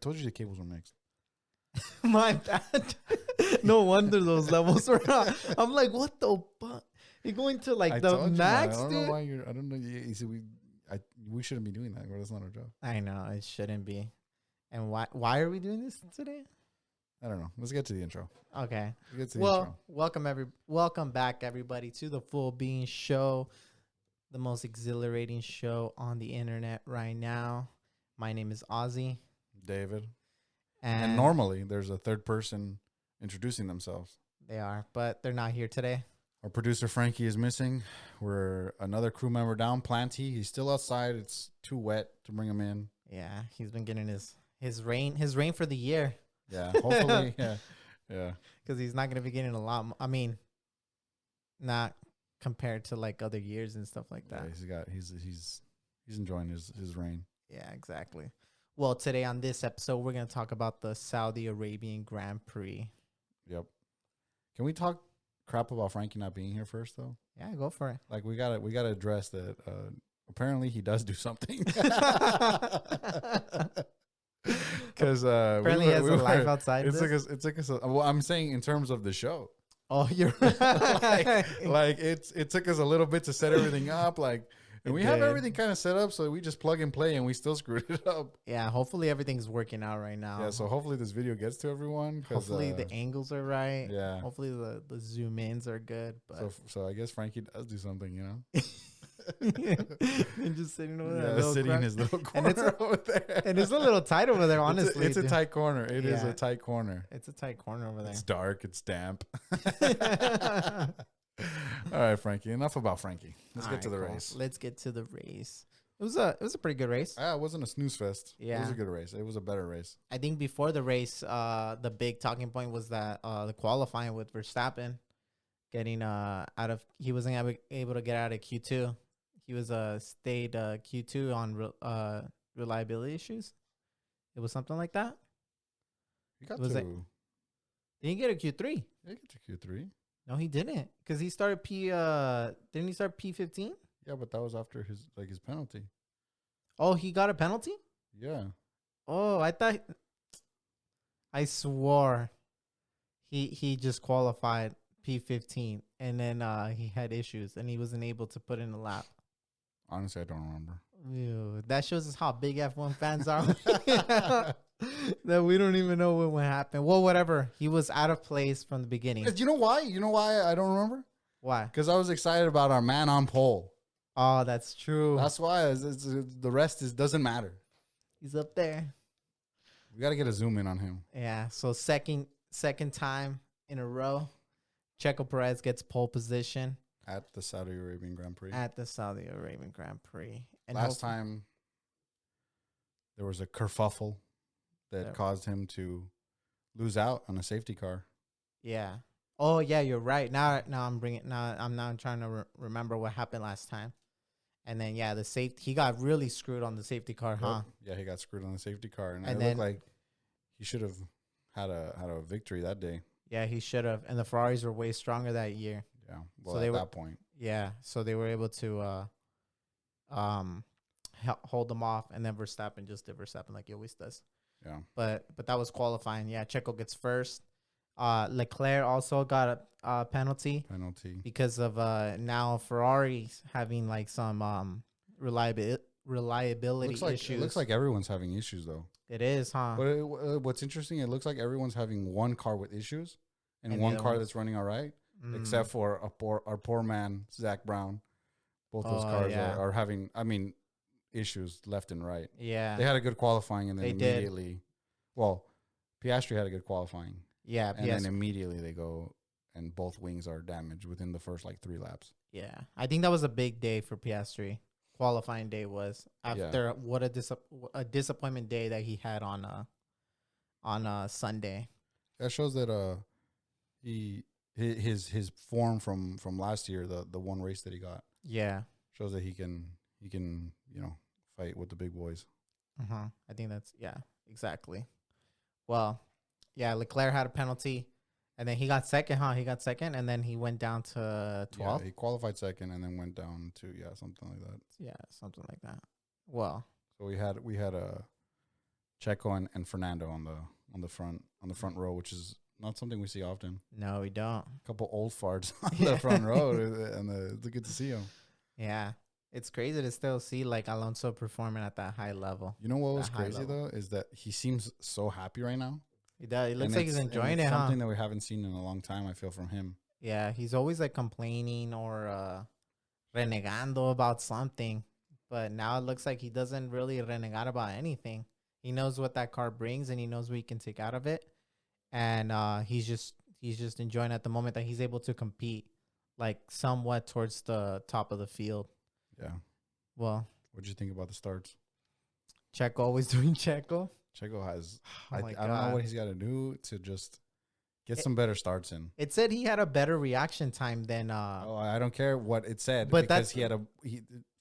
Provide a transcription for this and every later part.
told you the cables were mixed. My bad. No wonder those levels were up. I'm like, what the fuck? You're going to like the max, I don't dude? know why you're. I don't know. You see, we shouldn't be doing that. That's not our job. I know it shouldn't be. And why are we doing this today? I don't know. Let's get to the intro. Okay. Let's get to the intro. Welcome back everybody to the Full Bean Show, the most exhilarating show on the internet right now. My name is Ozzy. David. And normally there's a third person introducing themselves. They are, but they're not here today. Our producer Frankie is missing. We're another crew member down. Planty. He's still outside. It's too wet to bring him in. Yeah, he's been getting his rain for the year. Yeah, hopefully. yeah. Because he's not going to be getting a lot. I mean, not compared to like other years and stuff like that. Yeah, he's enjoying his rain. Yeah, exactly. Well, today on this episode, we're going to talk about the Saudi Arabian Grand Prix. Yep. Can we talk crap about Frankie not being here first, though? Yeah, go for it. Like we gotta address that. Apparently, he does do something. Because apparently, he has a life outside. It's like us. Well, I'm saying in terms of the show. Oh, you're right. like it took us a little bit to set everything up. Like. And we have everything kind of set up, so we just plug and play, and we still screwed it up. Yeah, hopefully everything's working out right now. Yeah, so hopefully this video gets to everyone. Hopefully the angles are right. Yeah. Hopefully the zoom ins are good. But so I guess Frankie does do something, you know. And just sitting over there, sitting in his little corner over there, and it's a little tight over there. Honestly, it's a tight corner. It is a tight corner. It's a tight corner over there. It's dark. It's damp. All right, Frankie. Enough about Frankie. Let's get to the race. Let's get to the race. It was a pretty good race. Yeah, it wasn't a snooze fest. Yeah, it was a good race. It was a better race. I think before the race, the big talking point was that the qualifying with Verstappen getting he wasn't able to get out of Q2. He was stayed Q2 on reliability issues. It was something like that. He got didn't he get a Q3? He got to Q3. No, he didn't, because he started didn't he start P15? Yeah, but that was after his penalty. Oh, he got a penalty? Yeah. Oh, I swore he just qualified P15, and then he had issues and he wasn't able to put in a lap. Honestly, I don't remember. Ew, that shows us how big F1 fans are. That we don't even know what happened. Well, whatever. He was out of place from the beginning. You know why? I don't remember? Why? Because I was excited about our man on pole. Oh, that's true. That's why. The rest doesn't matter. He's up there. We got to get a zoom in on him. Yeah. So second time in a row, Sergio Perez gets pole position at the Saudi Arabian Grand Prix. And last time there was a kerfuffle that caused him to lose out on a safety car. Yeah. Oh yeah, you're right. Now I'm now trying to remember what happened last time. And then he got really screwed on the safety car, huh? Yeah, he got screwed on the safety car, and it looked like he should have had a victory that day. Yeah, he should have. And the Ferraris were way stronger that year. Yeah. Well, so that point. Yeah, so they were able to hold them off, and then Verstappen just did Verstappen like he always does. Yeah. But that was qualifying. Yeah, Checo gets first. Leclerc also got a penalty because of now Ferrari having like some reliability issues. It looks like everyone's having issues though. It is, huh? But what's interesting, it looks like everyone's having one car with issues and one car that's running all right, except for our poor man Zach Brown. Both those cars are having, issues left and right. Yeah, they had a good qualifying, and then immediately, Piastri had a good qualifying. Yeah, and then immediately they go, and both wings are damaged within the first 3 laps. Yeah, I think that was a big day for Piastri. Qualifying day was after what a disappointment day that he had on Sunday. That shows that his form from last year, the one race that he got. Yeah, shows that he can fight with the big boys. I think that's exactly. Well, yeah, Leclerc had a penalty, and then he got second, huh? He got second, and then he went down to 12th. Yeah, he qualified second, and then went down to something like that. Yeah, something like that. Well, so we had a Checo and Fernando on the front row, which is not something we see often. No, we don't. A couple old farts on the front row, and it's good to see them. Yeah, it's crazy to still see like Alonso performing at that high level. You know what was crazy though is that he seems so happy right now. He does. It looks like he's enjoying it. Something that we haven't seen in a long time. I feel from him. Yeah, he's always like complaining or renegando about something, but now it looks like he doesn't really renegar about anything. He knows what that car brings, and he knows what he can take out of it, and he's just enjoying at the moment that he's able to compete, like somewhat towards the top of the field. Yeah. Well, what did you think about the starts? Checo always doing Checo. Checo has. I don't know what he's got to do to just get some better starts in. It said he had a better reaction time than. I don't care what it said, but because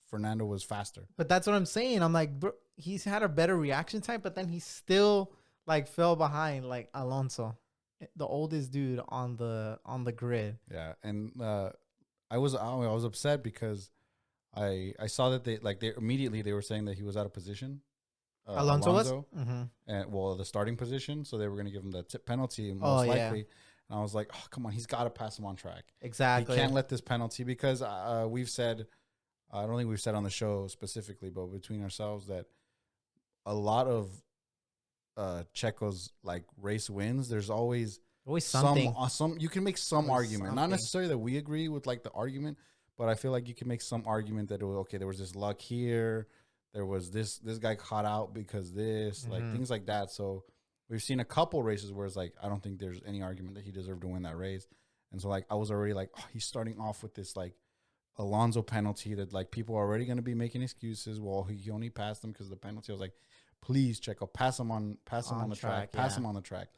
Fernando was faster. But that's what I'm saying. I'm like, bro, he's had a better reaction time, but then he still like fell behind like Alonso, the oldest dude on the grid. Yeah, and I was upset because I saw that they immediately were saying that he was out of position. Alonso was? Mm-hmm. And the starting position, so they were going to give him the penalty most likely. Yeah. And I was like, oh, come on, he's got to pass him on track. Exactly. He can't let this penalty, because we've said, I don't think we've said on the show specifically, but between ourselves, that a lot of Checo's like race wins, there's always something. You can make some argument, something. Not necessarily that we agree with like the argument, but I feel like you can make some argument that there was this luck here. There was this guy caught out because like things like that. So we've seen a couple races where it's like, I don't think there's any argument that he deserved to win that race. And so like, I was already like, oh, he's starting off with this like Alonso penalty that like people are already going to be making excuses. Well, he only passed him because of the penalty. I was like, please, Checo, pass him on the track. Pass him on the track.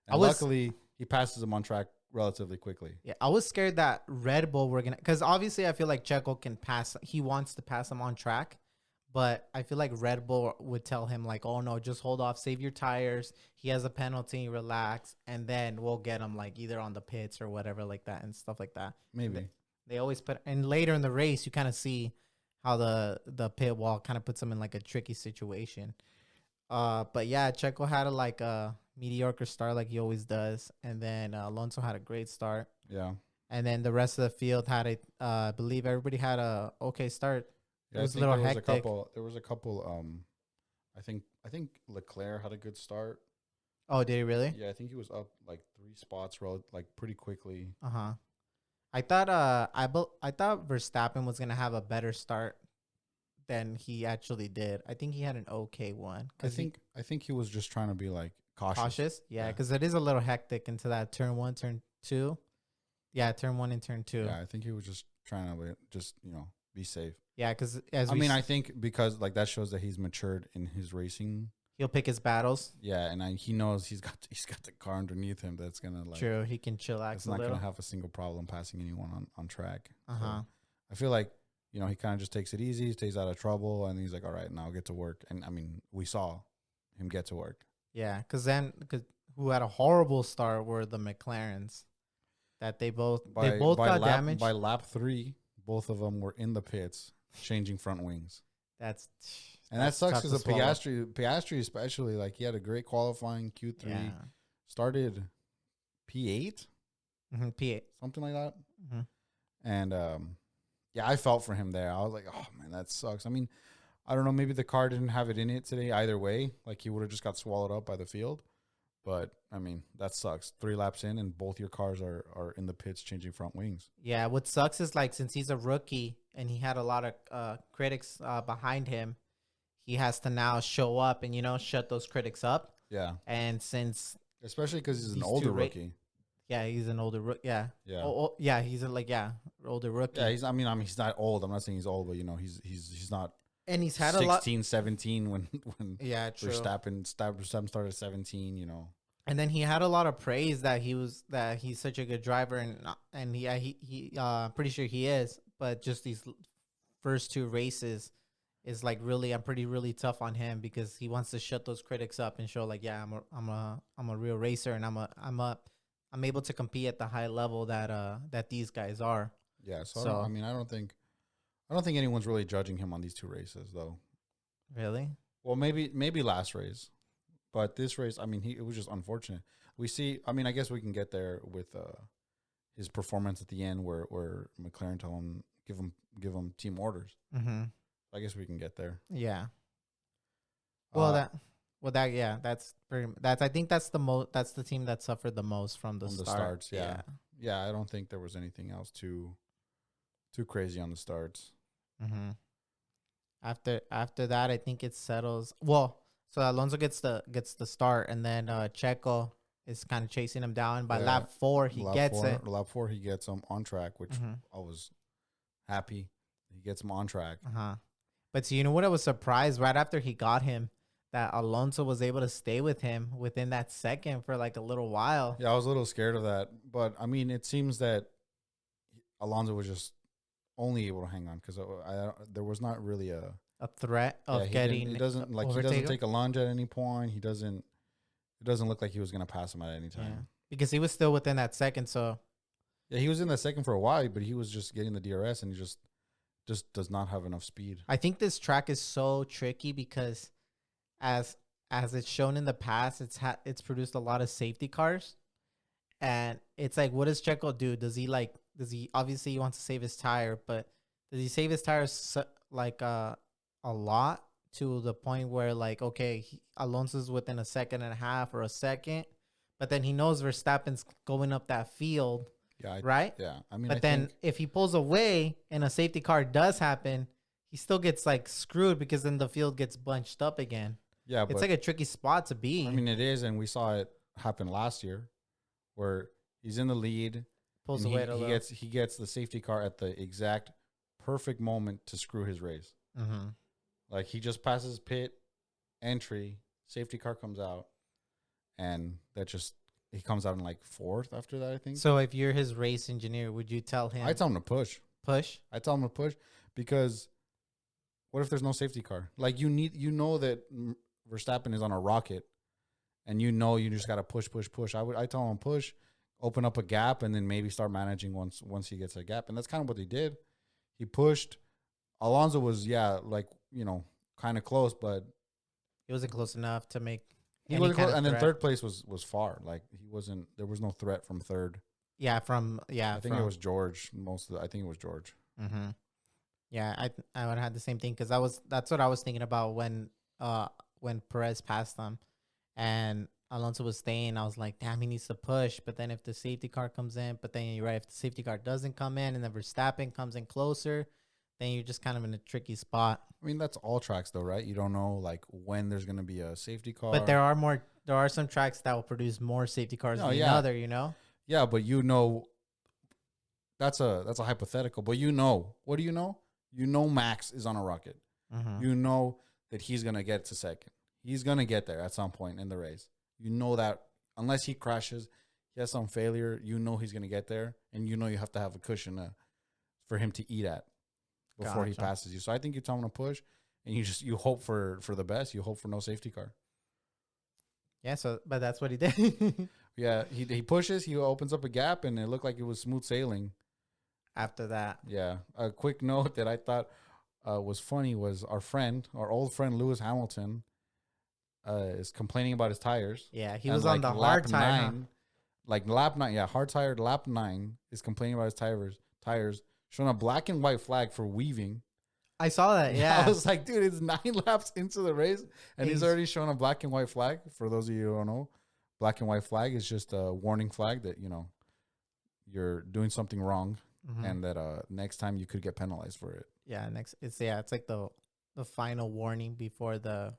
And luckily he passes him on track relatively quickly. Yeah, I was scared that Red Bull were going to, because obviously I feel like Checo can pass. He wants to pass him on track. But I feel like Red Bull would tell him, like, oh, no, just hold off, save your tires. He has a penalty, relax, and then we'll get him, like, either on the pits or whatever like that and stuff like that. Maybe. They always put – and later in the race, you kind of see how the pit wall kind of puts him in, like, a tricky situation. But, yeah, Checo had a mediocre start like he always does. And then Alonso had a great start. Yeah. And then the rest of the field had I believe everybody had a okay start. Yeah, it was a little hectic. There was a couple. I think Leclerc had a good start. Oh, did he really? Yeah, I think he was up like 3 spots, like pretty quickly. I thought I thought Verstappen was gonna have a better start than he actually did. I think he had an okay one. I think he was just trying to be like cautious. Yeah, because it is a little hectic into that turn 1, turn 2. Yeah, turn 1 and turn 2. Yeah, I think he was just trying to be safe. Yeah, because I think because like that shows that he's matured in his racing. He'll pick his battles. Yeah, and he knows he's got the car underneath him that's gonna like. True, he can chillax. It's not gonna have a single problem passing anyone on track. So I feel like he kind of just takes it easy, stays out of trouble, and he's like, all right, now I'll get to work. And I mean, we saw him get to work. Yeah, because who had a horrible start were the McLarens. That they both got damaged by lap 3. Both of them were in the pits changing front wings. That sucks because the Piastri especially, like, he had a great qualifying Q3, started P8, P8, something like that. And I felt for him there. I was like, oh man, that sucks. I mean, I don't know, maybe the car didn't have it in it today either way. Like, he would have just got swallowed up by the field. But, I mean, that sucks. 3 laps in and both your cars are in the pits changing front wings. Yeah, what sucks is, like, since he's a rookie and he had a lot of critics behind him, he has to now show up and, shut those critics up. Yeah. And since... Especially because he's an older rookie. Yeah, he's an older rookie. Yeah. Yeah. Yeah, he's older rookie. Yeah, he's not old. I'm not saying he's old, but, he's not... And he's had 16, 17 when true. Verstappen started at 17, And then he had a lot of praise that he's such a good driver and he pretty sure he is, but just these first 2 races is like really really tough on him because he wants to shut those critics up and show like, yeah, I'm a real racer and I'm able to compete at the high level that these guys are. Yeah, so I don't think anyone's really judging him on these 2 races, though. Really? Well, maybe last race. But this race, I mean, it was just unfortunate. We see, I mean, I guess we can get there with his performance at the end, where McLaren tell him give him team orders. Mm-hmm. I guess we can get there. Yeah. Well, that's pretty. I think that's the most. That's the team that suffered the most from the starts. Yeah. I don't think there was anything else too crazy on the starts. Mm-hmm. After that, I think it settles. Well, so Alonso gets the start, and then Checo is kind of chasing him down. By lap 4, he gets it. Lap 4, he gets him on track, which I was happy. He gets him on track. But so you know what? I was surprised right after he got him that Alonso was able to stay with him within that second for like a little while. Yeah, I was a little scared of that, but I mean, it seems that Alonso was just only able to hang on because there was not really a threat of getting. He doesn't take a lunge at any point. It doesn't look like he was going to pass him at any time. Yeah. Because he was still within that second. So yeah, he was in that second for a while, but he was just getting the DRS, and he just does not have enough speed. I think this track is so tricky because as it's shown in the past, it's produced a lot of safety cars, and it's like, what does Checo do? Does he obviously he wants to save his tire, but does he save his tires like a lot to the point where like, okay, Alonso's within a second and a half or a second, but then he knows Verstappen's going up that field. Yeah. Right? Yeah. I mean, but then if he pulls away and a safety car does happen, he still gets like screwed because then the field gets bunched up again. Yeah. It's like a tricky spot to be. I mean, it is. And we saw it happen last year where he's in the lead. Pulls away he gets the safety car at the exact perfect moment to screw his race. Mm-hmm. Like he just passes pit entry, safety car comes out, and he comes out in like 4th after that, I think. So if you're his race engineer, would you tell him? I tell him to push. I tell him to push because what if there's no safety car? Like you know that Verstappen is on a rocket, and you just got to push. I tell him push, open up a gap, and then maybe start managing once he gets a gap, and that's kind of what he did. He pushed. Alonso was kind of close, but he wasn't close enough to make. He wasn't close, and then 3rd place was far. Like he wasn't. There was no threat from 3rd. Yeah, I think it was George. I think it was George. Mm-hmm. Yeah, I would have had the same thing because that's what I was thinking about when Perez passed them, and Alonso was staying. I was like, damn, he needs to push. But then if the safety car comes in, but then you're right, if the safety car doesn't come in, and then Verstappen comes in closer, then you're just kind of in a tricky spot. I mean, that's all tracks though, right? You don't know like when there's going to be a safety car. But there are some tracks that will produce more safety cars than another, you know? Yeah, but that's a hypothetical. But what do you know? You know Max is on a rocket. Mm-hmm. You know that he's going to get to second. He's going to get there at some point in the race. You know that unless he crashes, he has some failure, he's going to get there, and you have to have a cushion for him to eat at before he passes you. So I think you tell him to push, and you hope for the best. You hope for no safety car. Yeah, but that's what he did. Yeah, he pushes, he opens up a gap, and it looked like it was smooth sailing. After that. Yeah. A quick note that I thought was funny was our old friend Lewis Hamilton is complaining about his tires. Yeah, he was on the hard tire. Like lap 9, hard tire lap 9 is complaining about his tires, showing a black and white flag for weaving. I saw that, yeah. I was like, dude, it's 9 laps into the race, and he's already showing a black and white flag. For those of you who don't know, black and white flag is just a warning flag that, you're doing something wrong, and that next time you could get penalized for it. Yeah, it's like the final warning before the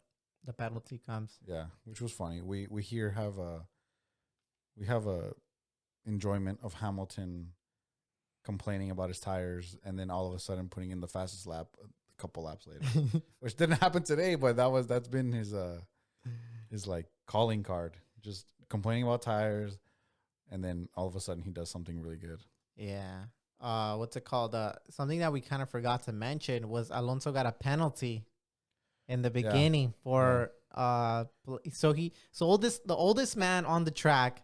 penalty comes. Yeah, which was funny. We here have a enjoyment of Hamilton complaining about his tires, and then all of a sudden putting in the fastest lap a couple laps later, which didn't happen today, but that's been his like calling card, just complaining about tires, and then all of a sudden he does something really good. Yeah. What's it called? Something that we kind of forgot to mention was Alonso got a penalty in the beginning for the oldest man on the track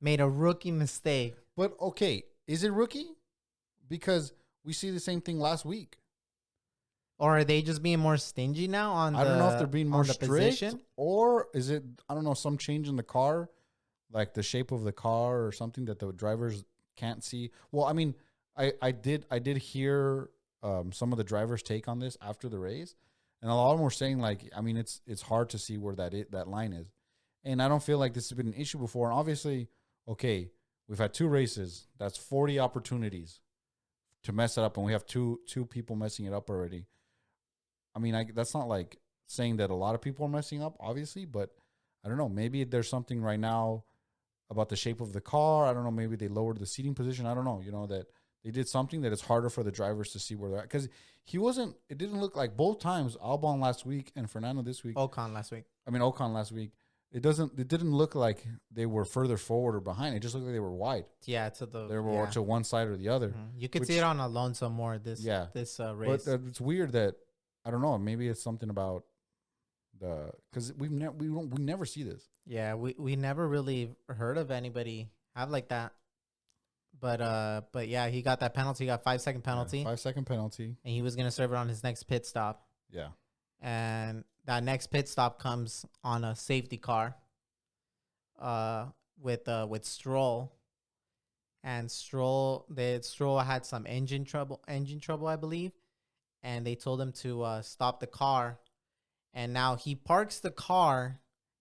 made a rookie mistake. But okay, is it rookie? Because we see the same thing last week. Or are they just being more stingy now on I don't know if they're being more strict position? or is it, I don't know, some change in the car, like the shape of the car or something that the drivers can't see. Well, I mean, I did hear some of the drivers' take on this after the race, and a lot of them were saying like, I mean, it's hard to see where that line is, and I don't feel like this has been an issue before. And obviously, okay, we've had 2 races. That's 40 opportunities to mess it up, and we have two people messing it up already. I mean, that's not like saying that a lot of people are messing up, obviously, but I don't know. Maybe there's something right now about the shape of the car. I don't know. Maybe they lowered the seating position. I don't know. That they did something that it's harder for the drivers to see where they're at. Because it didn't look like both times, Albon last week and Fernando this week. Ocon last week. Ocon last week. It didn't look like they were further forward or behind. It just looked like they were wide. Yeah, they were to one side or the other. Mm-hmm. You could see it on Alonso more this race. But it's weird that, I don't know. Maybe it's something about because we never see this. Yeah, we never really heard of anybody have like that. But yeah, he got that penalty. He got 5-second penalty. Yeah, 5-second penalty. And he was gonna serve it on his next pit stop. Yeah. And that next pit stop comes on a safety car. With Stroll. And Stroll had some engine trouble, I believe. And they told him to stop the car, and now he parks the car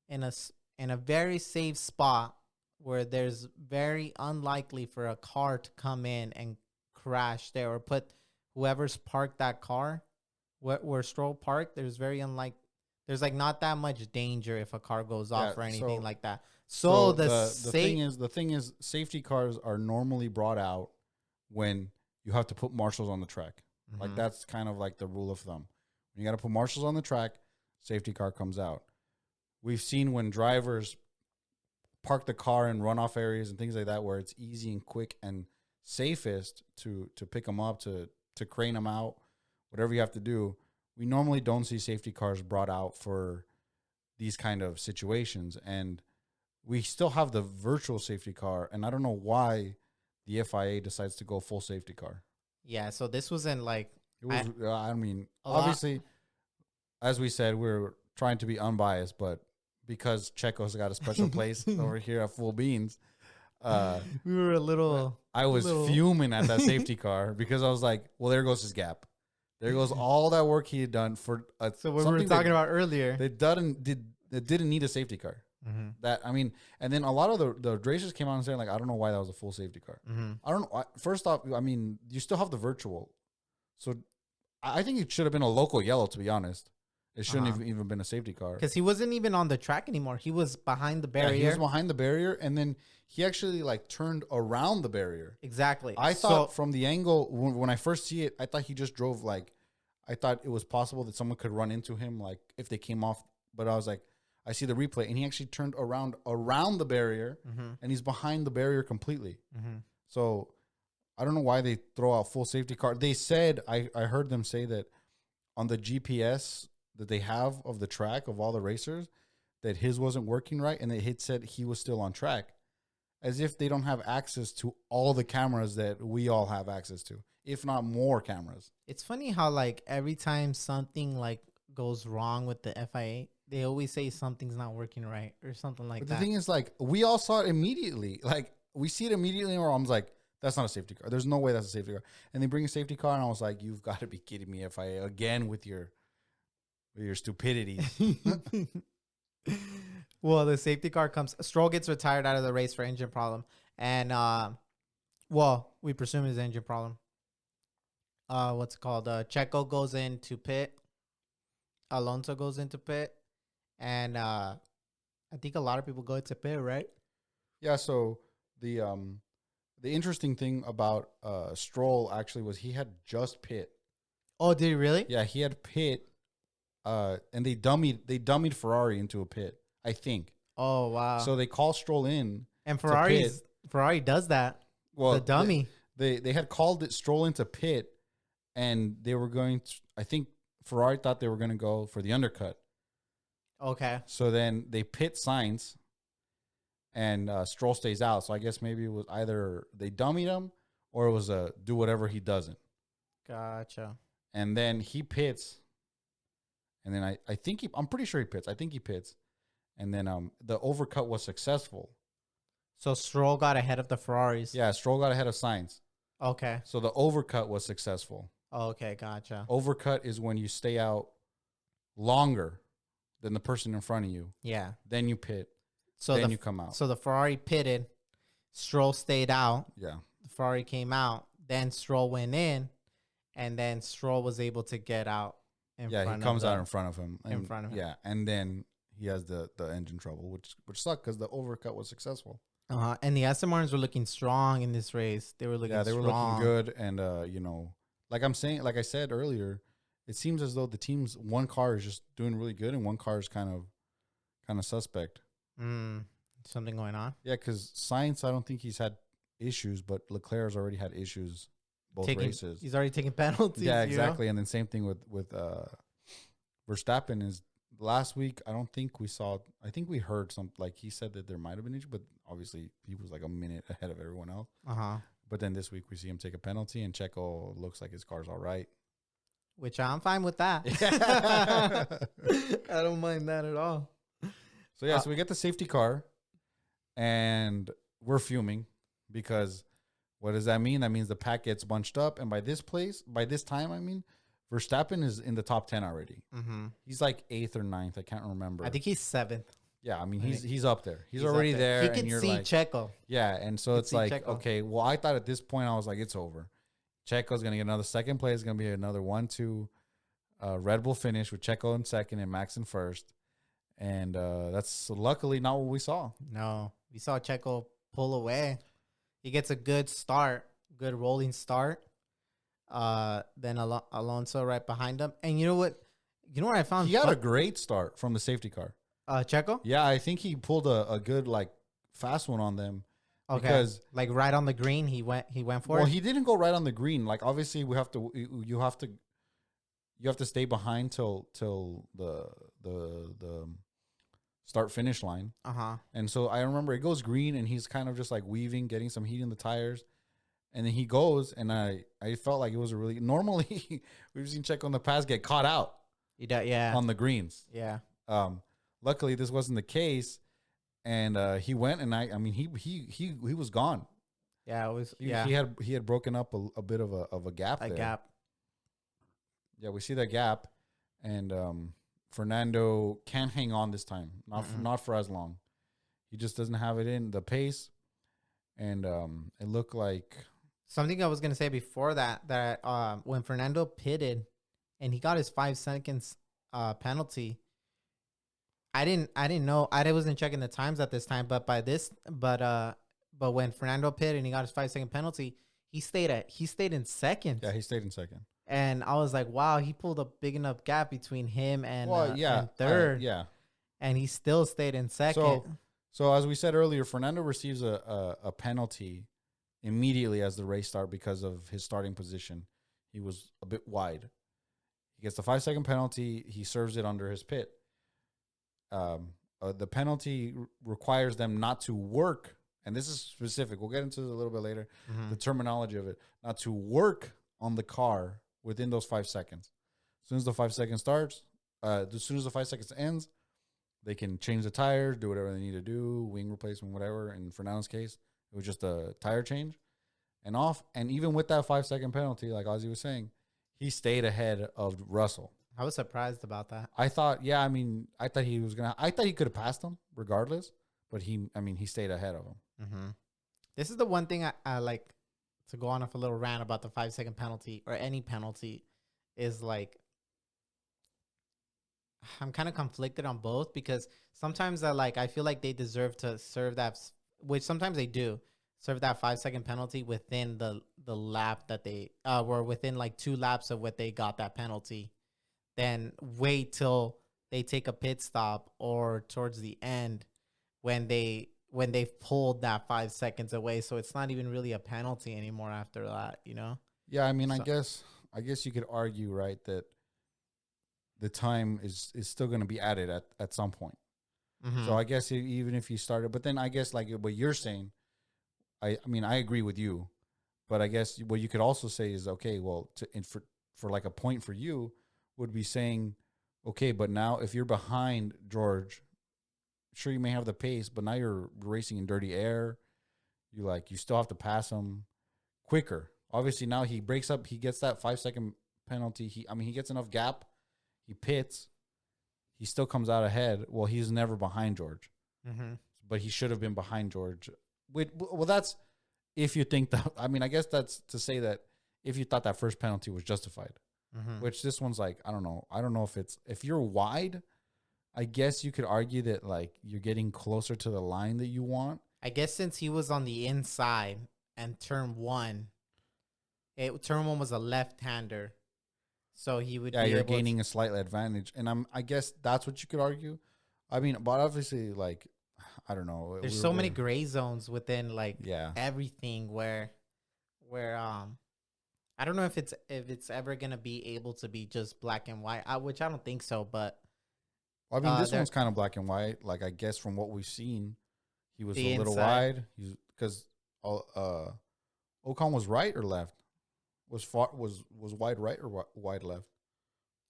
in a very safe spot where there's very unlikely for a car to come in and crash there or put whoever's parked that car where Stroll parked. There's like not that much danger if a car goes off or anything like that. So the thing is, safety cars are normally brought out when you have to put marshals on the track. Mm-hmm. Like that's kind of like the rule of thumb. When you got to put marshals on the track, safety car comes out. We've seen when drivers park the car in runoff areas and things like that, where it's easy and quick and safest to pick them up, to crane them out, whatever you have to do. We normally don't see safety cars brought out for these kind of situations, and we still have the virtual safety car, and I don't know why the FIA decides to go full safety car. Yeah, so this wasn't like... It was, obviously, as we said, we're trying to be unbiased, but because Checo's got a special place over here at Full Beans, we were a little... I was fuming at that safety car because I was like, well, there goes his gap. There goes all that work he had done for... so what we were talking about earlier. They didn't need a safety car. Mm-hmm. And then a lot of the racers came out and saying like, I don't know why that was a full safety car. Mm-hmm. I don't know. First off, I mean, you still have the virtual, so I think it should have been a local yellow. To be honest, it shouldn't have even been a safety car because he wasn't even on the track anymore. He was behind the barrier. Yeah, he was behind the barrier, and then he actually like turned around the barrier. Exactly. I thought from the angle when I first see it, I thought he just drove like. I thought it was possible that someone could run into him like if they came off, but I was like. I see the replay, and he actually turned around the barrier, and he's behind the barrier completely. Mm-hmm. So I don't know why they throw out full safety car. They said, I heard them say that on the GPS that they have of the track of all the racers, that his wasn't working right, and that it said he was still on track, as if they don't have access to all the cameras that we all have access to, if not more cameras. It's funny how like every time something like goes wrong with the FIA, they always say something's not working right or something like that. But the thing is, like, we all saw it immediately. Like, we see it immediately, and I'm like, that's not a safety car. There's no way that's a safety car. And they bring a safety car, and I was like, you've got to be kidding me, FIA, again with your stupidity. Well, the safety car comes. Stroll gets retired out of the race for engine problem. And, we presume it's engine problem. What's it called? Checo goes into pit. Alonso goes into pit. And I think a lot of people go into pit, right? Yeah, so the interesting thing about Stroll actually was he had just pit. Oh, did he really? Yeah, he had pit, and they dummied Ferrari into a pit, I think. Oh, wow. So they call Stroll in. And Ferrari does that. Well, the dummy. They had called it Stroll into pit, and they were going to, I think Ferrari thought they were going to go for the undercut. Okay. So then they pit Sainz, and Stroll stays out. So I guess maybe it was either they dummied him or it was a do whatever he doesn't. Gotcha. and then he pits, and then I think I'm pretty sure he pits. I think he pits, and then the overcut was successful. So Stroll got ahead of the Ferraris. Yeah, Stroll got ahead of Sainz. Okay. So the overcut was successful. Okay, gotcha. Overcut is when you stay out longer than the person in front of you. Yeah. Then you pit. So then you come out. So the Ferrari pitted. Stroll stayed out. Yeah. The Ferrari came out. Then Stroll went in, and then Stroll was able to get out in front of him. Yeah, he comes out in front of him. In front of him. Yeah, and then he has the engine trouble, which sucked because the overcut was successful. And the Aston Martins were looking strong in this race. They were looking strong. Yeah, they were looking good. And, like I said earlier, it seems as though the team's one car is just doing really good and one car is kind of suspect. Something going on? Yeah, because Sainz, I don't think he's had issues, but Leclerc's already had issues both races. He's already taking penalties. Yeah, exactly. And then same thing with Verstappen is last week. I think we heard like he said that there might have been issues, but obviously he was like a minute ahead of everyone else. But then this week we see him take a penalty, and Checo looks like his car's all right. Which I'm fine with that. I don't mind that at all. So so we get the safety car, and we're fuming because what does that mean? That means the pack gets bunched up, and by this time, Verstappen is in the top 10 already. He's like 8th or 9th. I can't remember. I think he's 7th. Yeah, he's up there. He's already there. He can see Checo. Yeah, and so it's like, Checo. Okay, well, I thought at this point, I was like, it's over. Checo's going to get another second place. It's going to be another 1-2 Red Bull finish with Checo in second and Max in first. And that's luckily not what we saw. No, we saw Checo pull away. He gets a good start, good rolling start. Then Alonso right behind him. And you know what? You know what I found? He had a great start from the safety car. Checo? Yeah, I think he pulled a good, like, fast one on them. Okay. Because, like, right on the green, he went for it? Well, he didn't go right on the green. Like, obviously, you have to stay behind till the start-finish line. And so I remember it goes green, and he's kind of just, like, weaving, getting some heat in the tires. And then he goes, and I felt like it was normally, we've seen Checo in the past get caught out. Yeah. On the greens. Yeah. Luckily, this wasn't the case, and he went, and he was gone. Yeah, it was. He had broken up a bit of a gap. Yeah, we see that gap, and Fernando can't hang on this time. Not for as long. He just doesn't have it in the pace, and it looked like something I was gonna say before that when Fernando pitted, and he got his 5 seconds penalty. I didn't know. I wasn't checking the times at this time, but when Fernando pitted and he got his 5-second penalty, he stayed in second. Yeah, he stayed in second. And I was like, wow, he pulled a big enough gap between him and third. And he still stayed in second. So as we said earlier, Fernando receives a penalty immediately as the race starts because of his starting position. He was a bit wide. He gets the 5-second penalty. He serves it under his pit. The penalty requires them not to work, and this is specific. We'll get into it a little bit later, the terminology of it, not to work on the car within those 5 seconds. As soon as the 5 seconds starts, as soon as the 5 seconds ends, they can change the tires, do whatever they need to do, wing replacement, whatever. In Fernando's case, it was just a tire change and off. And even with that 5-second penalty, like Ozzy was saying, he stayed ahead of Russell. I was surprised about that. I thought he could have passed him regardless, but he stayed ahead of him. This is the one thing I like to go on off a little rant about the 5-second penalty or any penalty is like, I'm kind of conflicted on both because sometimes I feel like they deserve to serve that, which sometimes they do, serve that 5-second penalty within the lap that they were within like 2 laps of what they got that penalty. Then wait till they take a pit stop or towards the end when they've pulled that 5 seconds away. So it's not even really a penalty anymore after that, you know? Yeah, I guess you could argue, right, that the time is still going to be added at some point. So I guess even if you started, but then I guess like what you're saying, I agree with you, but I guess what you could also say is, okay, well, for like a point for you would be saying, okay, but now if you're behind George, sure you may have the pace, but now you're racing in dirty air. You still have to pass him quicker. Obviously now he breaks up, he gets that 5-second penalty. He gets enough gap. He pits. He still comes out ahead. Well, he's never behind George, but he should have been behind George. Well, that's if you think that. I mean, I guess that's to say that if you thought that first penalty was justified, which this one's like, I don't know. I don't know if you're wide, I guess you could argue that like you're getting closer to the line that you want. I guess since he was on the inside and turn one was a left-hander. So he would be you're gaining a slight advantage. And I guess that's what you could argue. I mean, but obviously, like, I don't know. There's so many gray zones within like everything where I don't know if it's ever gonna be able to be just black and white, which I don't think so. But I mean, this one's kind of black and white. Like, I guess from what we've seen, he was a little wide. He's because Ocon was right or left. Was wide right or wide left?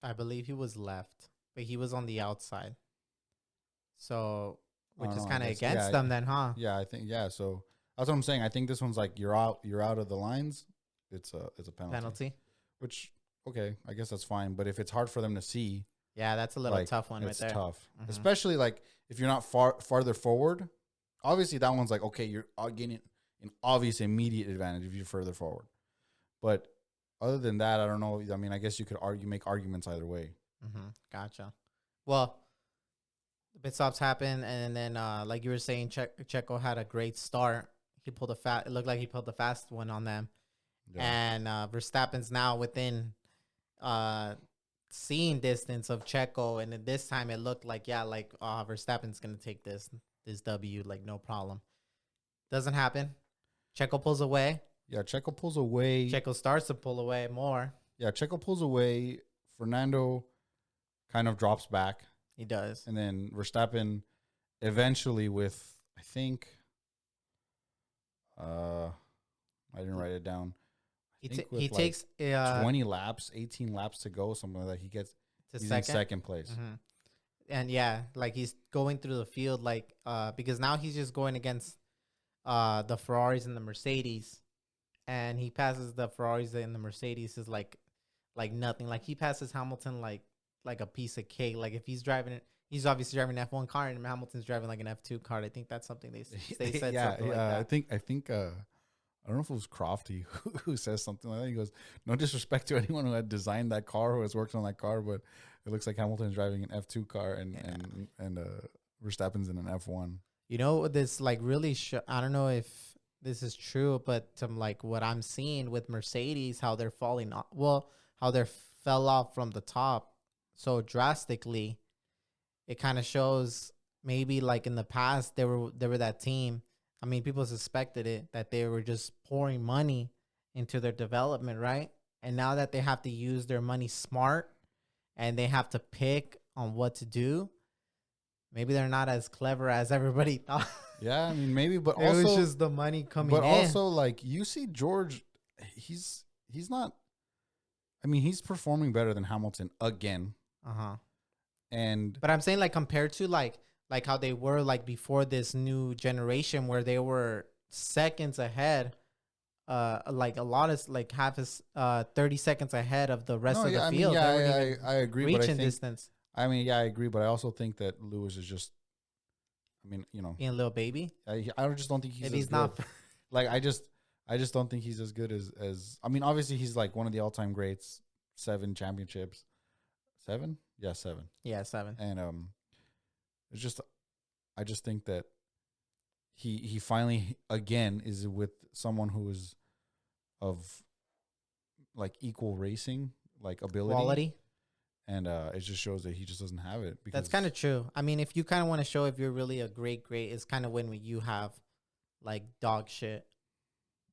I believe he was left, but he was on the outside. So, which is kind of against them then, huh? Yeah, I think so that's what I'm saying. I think this one's like you're out of the lines. It's a penalty. Which okay, I guess that's fine. But if it's hard for them to see, yeah, that's a little tough one right there. It's tough, especially like if you're not farther forward. Obviously, that one's like okay, you're getting an obvious immediate advantage if you're further forward. But other than that, I don't know. I mean, I guess you could make arguments either way. Gotcha. Well, the pit stops happen, and then like you were saying, Checo had a great start. It looked like he pulled the fast one on them, and Verstappen's now within seeing distance of Checo, and then this time it looked like Verstappen's gonna take this W like no problem. Doesn't happen. Checo pulls away. Yeah, Checo pulls away. Checo starts to pull away more. Yeah, Checo pulls away. Fernando kind of drops back. He does. And then Verstappen eventually with, I think, I didn't write it down. He takes 20 laps, 18 laps to go, something like that. He's in second place. And yeah, like he's going through the field because now he's just going against the Ferraris and the Mercedes. And he passes the Ferraris and the Mercedes is like nothing. Like he passes Hamilton like a piece of cake. Like if he's driving it, he's obviously driving an F1 car, and Hamilton's driving like an F2 car. I think that's something they said. Yeah, something like that. I think I don't know if it was Crofty who says something like that. He goes, "No disrespect to anyone who had designed that car, who has worked on that car, but it looks like Hamilton's driving an F2 car and Verstappen's in an F1." You know, this like really I don't know if this is true, but like what I'm seeing with Mercedes, how they're falling off. Well, how they fell off from the top so drastically. It kind of shows maybe like in the past they were that team. I mean, people suspected it that they were just pouring money into their development, right? And now that they have to use their money smart and they have to pick on what to do, maybe they're not as clever as everybody thought. Yeah, I mean, maybe, but it also was just the money coming in. But also, like, you see George, he's not. I mean, he's performing better than Hamilton again. But I'm saying, like, compared to like how they were like before this new generation, where they were seconds ahead, like a lot of like half as 30 seconds ahead of the rest of the field. I agree. Reaching distance. I mean, yeah, I agree, but I also think that Lewis is just. I mean, you know, being a little baby. I just don't think he's not. Like I just don't think he's as good as. I mean, obviously he's like one of the all-time greats. 7 championships. 7? Yeah, 7. Yeah, 7. And it's just, I just think that he finally again is with someone who is of like equal racing like ability, quality. And it just shows that he just doesn't have it. That's kind of true. I mean, if you kind of want to show if you're really a great, it's kind of when you have like dog shit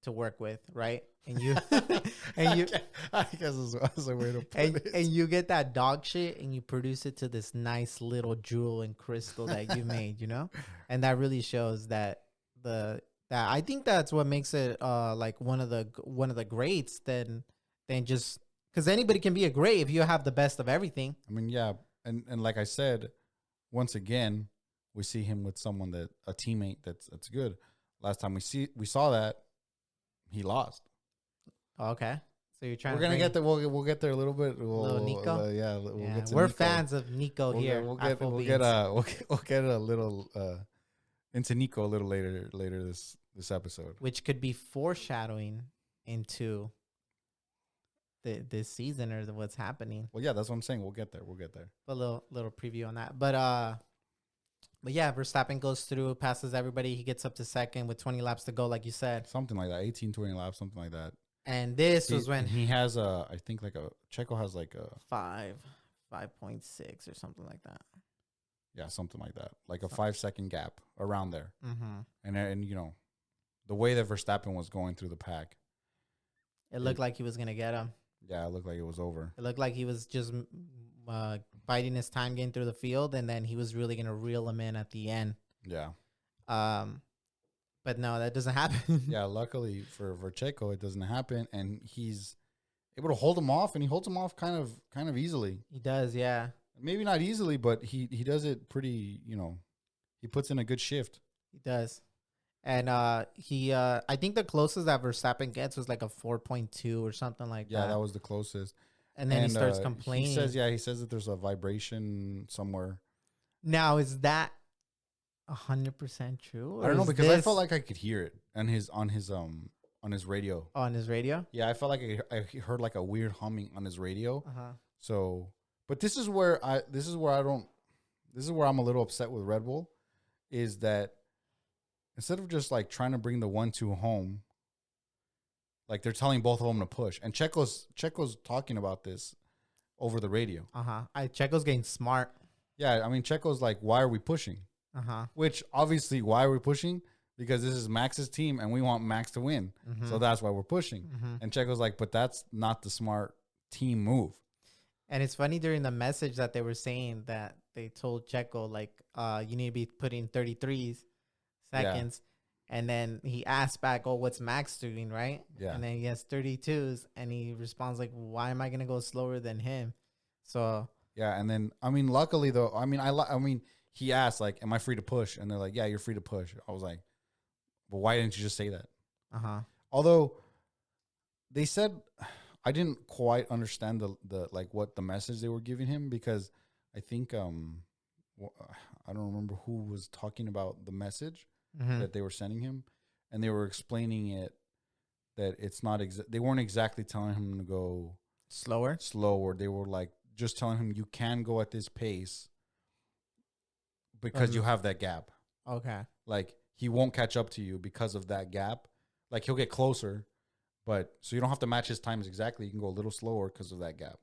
to work with, right? And you, I guess that's a way to put it. And you get that dog shit and you produce it to this nice little jewel and crystal that you made, you know? And that really shows that I think that's what makes it like one of the greats than just. because anybody can be a great if you have the best of everything. I mean, yeah, and like I said, once again, we see him with someone a teammate that's good. Last time we saw that, he lost. Okay, so you're trying. We're gonna get there. We'll get there a little bit. Little Nico. We'll get to we're Nico. fans of Nico here. We'll get a little into Nico a little later this episode, which could be foreshadowing into this season or what's happening. Well, yeah, that's what I'm saying. We'll get there. A little preview on that, but yeah, Verstappen goes through, passes everybody. He gets up to second with 20 laps to go, like you said. Something like that, 18, 20 laps, something like that. And this was when he has I think Checo has like a 5.6 or something like that. Yeah, something like that, like a 5-second gap around there. Mm-hmm. And you know, the way that Verstappen was going through the pack, it looked like he was gonna get him. Yeah, it looked like it was over. It looked like he was just biding his time getting through the field, and then he was really gonna reel him in at the end. Yeah. But no, that doesn't happen. Yeah, luckily for Checo, it doesn't happen, and he's able to hold him off, and he holds him off kind of easily. He does, yeah. Maybe not easily, but he does it pretty. You know, he puts in a good shift. He does, and I think the closest that Verstappen gets was like a 4.2 or something like that. Yeah, that was the closest. And then he starts complaining. He says that there's a vibration somewhere. Now, is that 100% true? I don't know, because I felt like I could hear it on his radio. Oh, on his radio? Yeah, I felt like I heard like a weird humming on his radio. Uh-huh. So, but this is where I'm a little upset with Red Bull, is that instead of just like trying to bring the 1-2 home, like they're telling both of them to push. And Checo's talking about this over the radio. Checo's getting smart. Yeah, I mean, Checo's like, why are we pushing? Which obviously, why are we pushing? Because this is Max's team and we want Max to win. So that's why we're pushing. And Checo's like, but that's not the smart team move. And it's funny, during the message that they were saying that they told Checo, like, you need to be putting 33 seconds. Yeah. And then he asked back, oh, what's Max doing, right? Yeah. And then he has 32s and he responds like, why am I going to go slower than him? So. Yeah. And then, I mean, luckily though, I mean, he asked like, am I free to push? And they're like, yeah, you're free to push. I was like, but why didn't you just say that? Although they said, I didn't quite understand the like what the message they were giving him, because I think, I don't remember who was talking about the message that they were sending him, and they were explaining it that it's not they weren't exactly telling him to go slower. They were like just telling him you can go at this pace because you have that gap. Okay. Like he won't catch up to you because of that gap. Like he'll get closer, but so you don't have to match his times exactly. You can go a little slower because of that gap.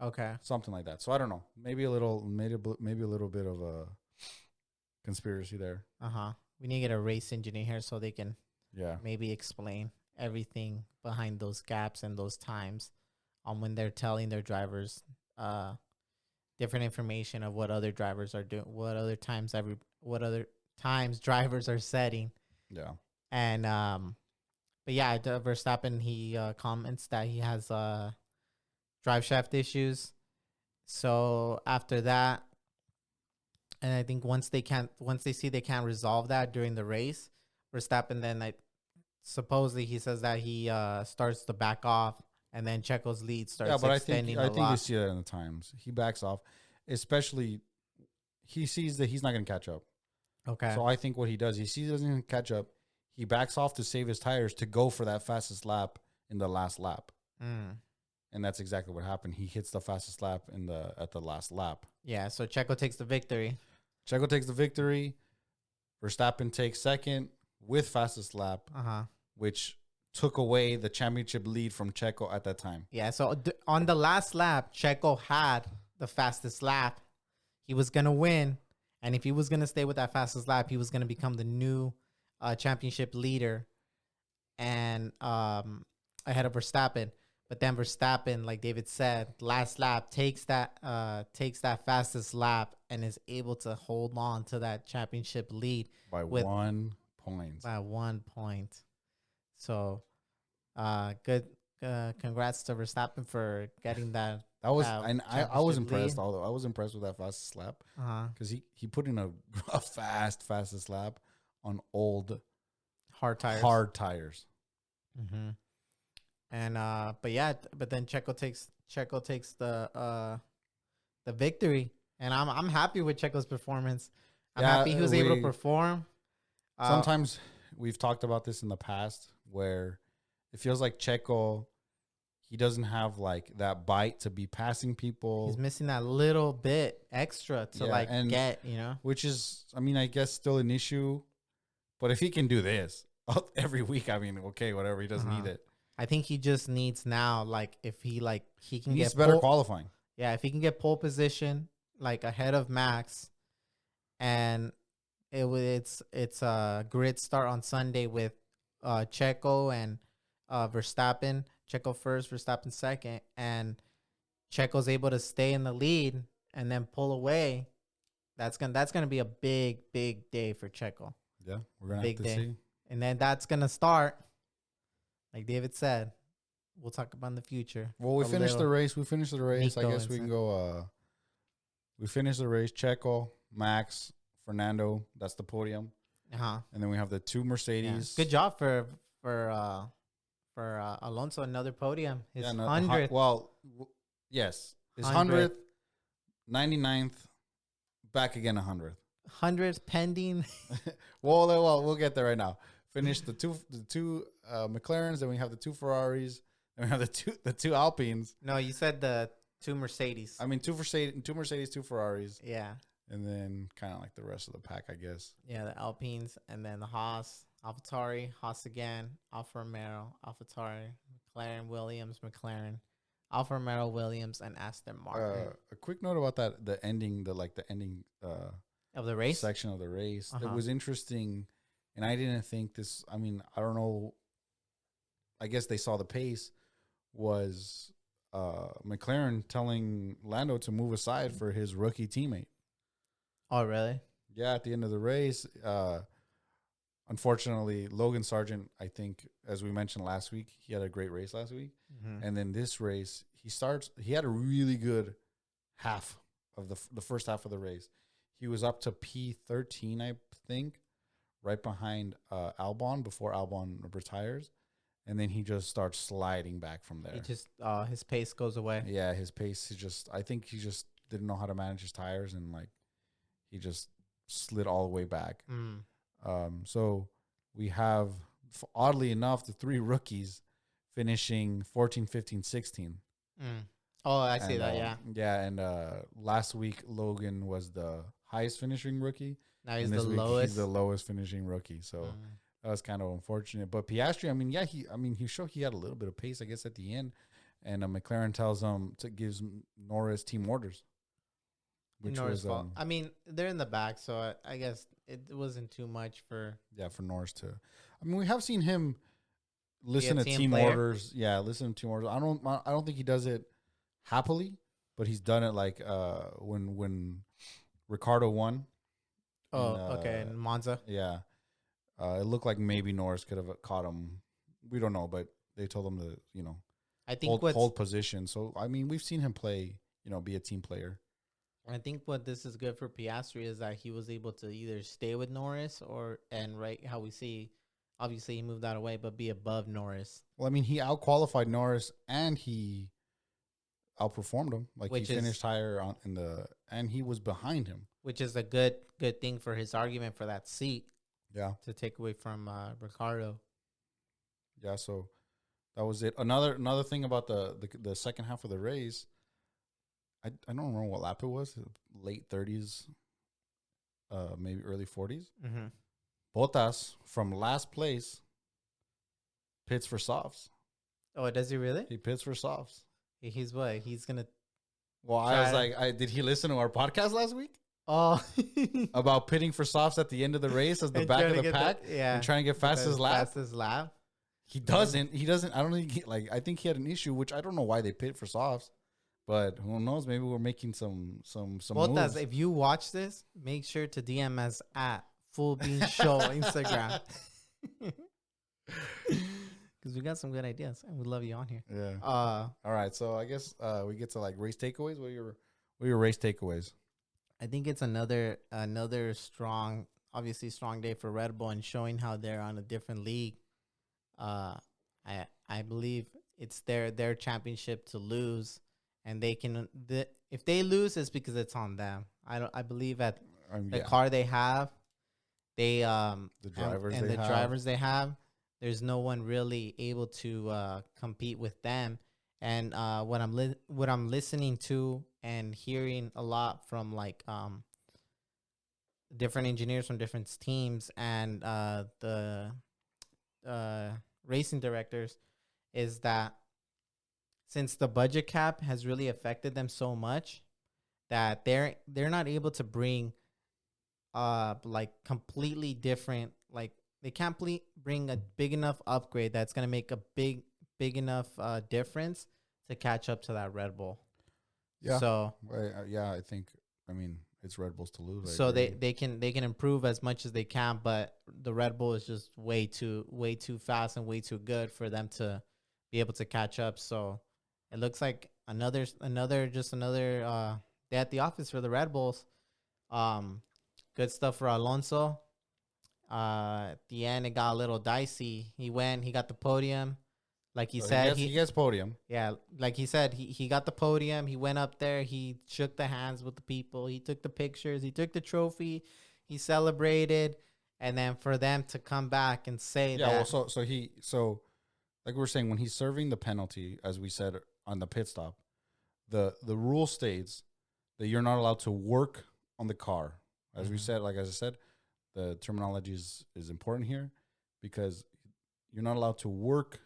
Okay. Something like that. So I don't know. Maybe a little bit of a conspiracy there. We need to get a race engineer here so they can maybe explain everything behind those gaps and those times on when they're telling their drivers different information of what other drivers are doing, what other times drivers are setting. Yeah. And but yeah, Verstappen, he comments that he has drive shaft issues. So after that, and I think once they see they can't resolve that during the race, Verstappen then supposedly he says that he starts to back off, and then Checo's lead starts extending. I think you see that in the times. He backs off, especially he sees that he's not going to catch up. Okay. So I think what he does, he sees he doesn't catch up. He backs off to save his tires to go for that fastest lap in the last lap. And that's exactly what happened. He hits the fastest lap at the last lap. Yeah, so Checo takes the victory. Verstappen takes second with fastest lap, which took away the championship lead from Checo at that time. Yeah, so on the last lap, Checo had the fastest lap. He was going to win, and if he was going to stay with that fastest lap, he was going to become the new championship leader and ahead of Verstappen. But then Verstappen, like David said, last lap takes that fastest lap and is able to hold on to that championship lead by 1 point. By 1 point. So, good congrats to Verstappen for getting that. That was, and I was impressed. Lead. Although I was impressed with that fastest lap, because he put in a fastest lap on old hard tires. Mm-hmm. And but then Checo takes the victory, and I'm happy with Checo's performance. I'm happy he was able to perform. Sometimes we've talked about this in the past, where it feels like Checo, he doesn't have like that bite to be passing people. He's missing that little bit extra to get, which is, I mean, I guess still an issue, but if he can do this every week, I mean, okay, whatever, he doesn't need it. I think he just needs now, like, if he can get better qualifying. Yeah, if he can get pole position, like ahead of Max, and it's a grid start on Sunday with Checo and Verstappen. Checo first, Verstappen second, and Checo's able to stay in the lead and then pull away. That's gonna be a big day for Checo. Yeah, we're gonna have to see. And then that's gonna start, like David said. We'll talk about in the future. Well, we finished the race. I guess we can go. We finished the race. Checo, Max, Fernando. That's the podium. And then we have the two Mercedes. Yeah. Good job for Alonso. Another podium. His 100th. Yes. His 100th, 99th, back again 100th. 100th pending. well, we'll get there right now. Finished the two McLarens. Then we have the two Ferraris. Then we have the two Alpines. No, you said the two Mercedes. I mean, two Mercedes, two Ferraris. Yeah. And then kind of like the rest of the pack, I guess. Yeah, the Alpines, and then the Haas, AlphaTauri, Haas again, Alfa Romeo, AlphaTauri, McLaren, Williams, McLaren, Alfa Romeo, Williams, and Aston Martin. A quick note about that: the ending of the race section of the race. It was interesting, and I didn't think this. I mean, I don't know. I guess they saw the pace. Was McLaren telling Lando to move aside for his rookie teammate? Oh, really? Yeah, at the end of the race. Unfortunately, Logan Sargent, I think, as we mentioned last week, he had a great race last week. Mm-hmm. And then this race, he had a really good half of the first half of the race. He was up to P13, I think, right behind Albon before Albon retires. And then he just starts sliding back from there. He just, his pace goes away. Yeah, his pace, I think he just didn't know how to manage his tires, and like, he just slid all the way back. So we have, oddly enough, the three rookies finishing 14, 15, 16. Oh, I see that, yeah. Yeah, and last week, Logan was the highest finishing rookie. Now he's the lowest. He's the lowest finishing rookie, so that was kind of unfortunate. But Piastri, I mean, he showed he had a little bit of pace, I guess, at the end. And McLaren tells him gives Norris team orders. Which Norris was, I mean, they're in the back, so I guess it wasn't too much for Norris to. I mean, we have seen him listen to team orders. Yeah, listen to team orders. I don't think he does it happily, but he's done it like when Ricardo won. Oh, okay, in Monza. Yeah, it looked like maybe Norris could have caught him. We don't know, but they told him to I think hold position. So I mean, we've seen him play. Be a team player. I think what this is good for Piastri is that he was able to either stay with Norris how we see, obviously he moved out of the way, but be above Norris. Well, I mean, he out-qualified Norris and he outperformed him. Like, he finished higher and he was behind him. Which is a good thing for his argument for that seat. Yeah. To take away from Ricardo. Yeah, so that was it. Another thing about the second half of the race, I don't remember what lap it was, late 30s, maybe early 40s. Mm-hmm. Bottas, from last place, pits for softs. Oh, does he really? He pits for softs. He's what? He's going to... Well, I was like, did he listen to our podcast last week? Oh. About pitting for softs at the end of the race as the back of the pack? And trying to get fastest lap? He doesn't. I don't think I think he had an issue, which I don't know why they pit for softs. But who knows? Maybe we're making some moves. If you watch this, make sure to DM us at Full Bean Show Instagram. because we got some good ideas and we love you on here. Yeah. All right. So I guess we get to like race takeaways. What are your race takeaways? I think it's another strong, obviously strong day for Red Bull and showing how they're on a different league. I believe it's their championship to lose, and they can if they lose, it's because it's on them. I believe at the car they have, they the drivers and the drivers they have, there's no one really able to compete with them. And what I'm listening to and hearing a lot from like different engineers from different teams and the racing directors is that since the budget cap has really affected them so much that they're not able to bring like completely different, like they can't bring a big enough upgrade that's going to make a big enough difference to catch up to that Red Bull. Yeah. So I think it's Red Bull's to lose. So they can improve as much as they can, but the Red Bull is just way too fast and way too good for them to be able to catch up. So it looks like another day at the office for the Red Bulls. Good stuff for Alonso. At the end, it got a little dicey. He got the podium. Like he said, he gets podium. Yeah, like he said, he got the podium. He went up there. He shook the hands with the people. He took the pictures. He took the trophy. He celebrated. And then for them to come back and say that. Yeah, well, so like we were saying, when he's serving the penalty, as we said on the pit stop, the rule states that you're not allowed to work on the car. As we said, as I said, the terminology is important here because you're not allowed to work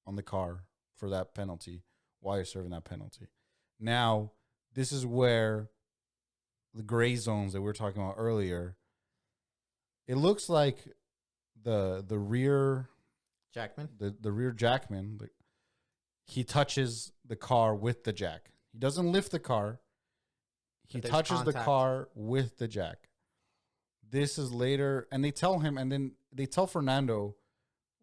on the car for that penalty while you're serving that penalty. Now, this is where the gray zones that we were talking about earlier, it looks like the rear Jackman, the rear Jackman, he touches the car with the jack. He doesn't lift the car. He touches the car with the jack. This is later, and they tell him, and then they tell Fernando